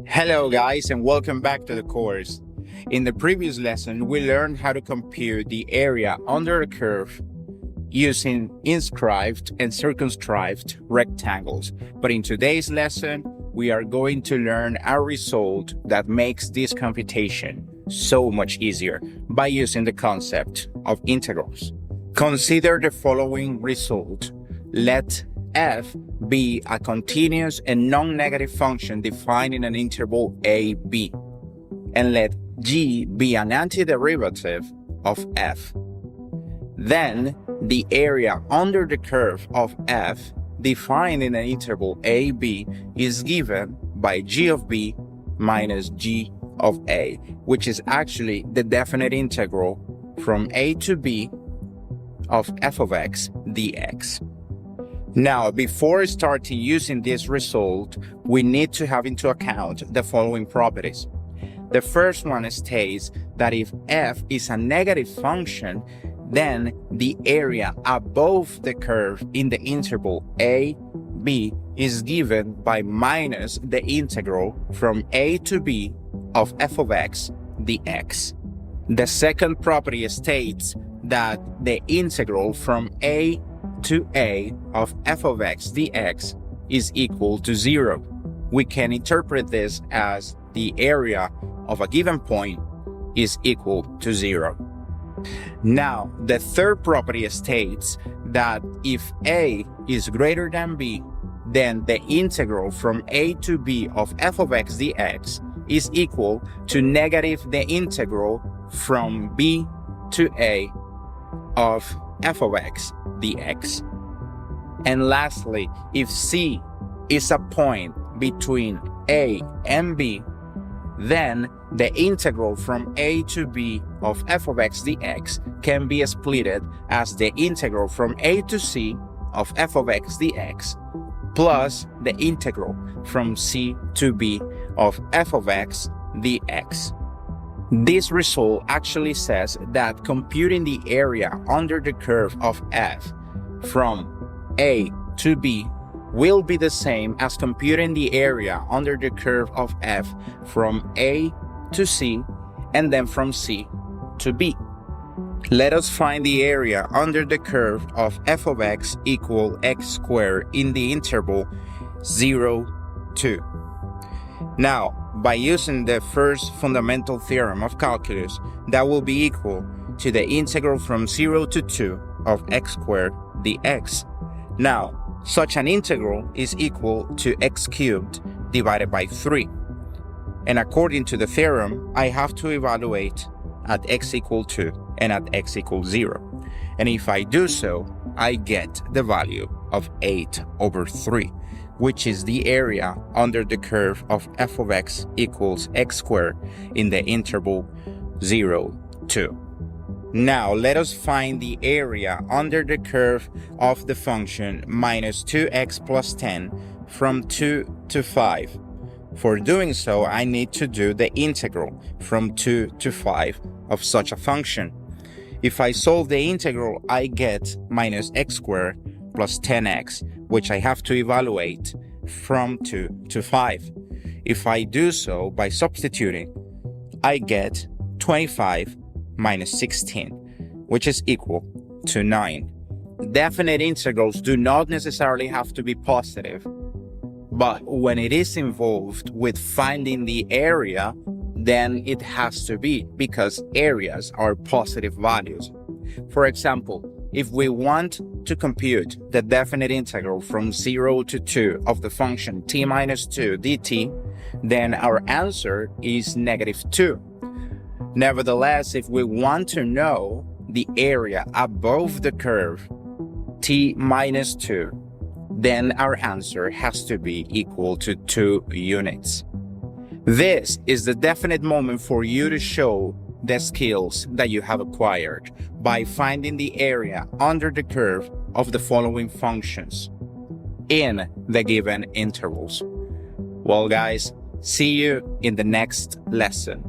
Hello guys, and welcome back to the course. In the previous lesson, we learned how to compute the area under a curve using inscribed and circumscribed rectangles. But in today's lesson, we are going to learn a result that makes this computation so much easier by using the concept of integrals. Consider the following result. Let f be a continuous and non-negative function defined in an interval a, b, and let g be an antiderivative of f. Then the area under the curve of f defined in an interval a, b is given by g of b minus g of a, which is actually the definite integral from a to b of f of x dx. Now, before starting using this result, we need to have into account the following properties. The first one states that if f is a negative function, then the area above the curve in the interval a, b is given by minus the integral from a to b of f of x dx. The second property states that the integral from a to a of f of x dx is equal to 0. We can interpret this as the area of a given point is equal to 0. Now, the third property states that if a is greater than b, then the integral from a to b of f of x dx is equal to negative the integral from b to a of f of x dx. And lastly, if c is a point between a and b, then the integral from a to b of f of x dx can be splitted as the integral from a to c of f of x dx plus the integral from c to b of f of x dx. This result actually says that computing the area under the curve of f from a to b will be the same as computing the area under the curve of f from a to c and then from c to b. Let us find the area under the curve of f of x equal x squared in the interval 0, 2. Now, by using the first fundamental theorem of calculus, that will be equal to the integral from 0 to 2 of x squared dx. Now, such an integral is equal to x cubed divided by 3. And according to the theorem, I have to evaluate at x equal 2 and at x equals 0. And if I do so, I get the value of 8/3, which is the area under the curve of f of x equals x squared in the interval 0, 2. Now, let us find the area under the curve of the function minus 2x plus 10 from 2 to 5. For doing so, I need to do the integral from 2 to 5 of such a function. If I solve the integral, I get minus x squared plus 10x, which I have to evaluate from 2 to 5. If I do so by substituting, I get 25 minus 16, which is equal to 9. Definite integrals do not necessarily have to be positive, but when it is involved with finding the area, then it has to be, because areas are positive values. For example, if we want to compute the definite integral from 0 to 2 of the function t minus 2 dt, then our answer is -2. Nevertheless, if we want to know the area above the curve t minus 2, then our answer has to be equal to 2 units. This is the definite moment for you to show the skills that you have acquired by finding the area under the curve of the following functions in the given intervals. Well guys, see you in the next lesson.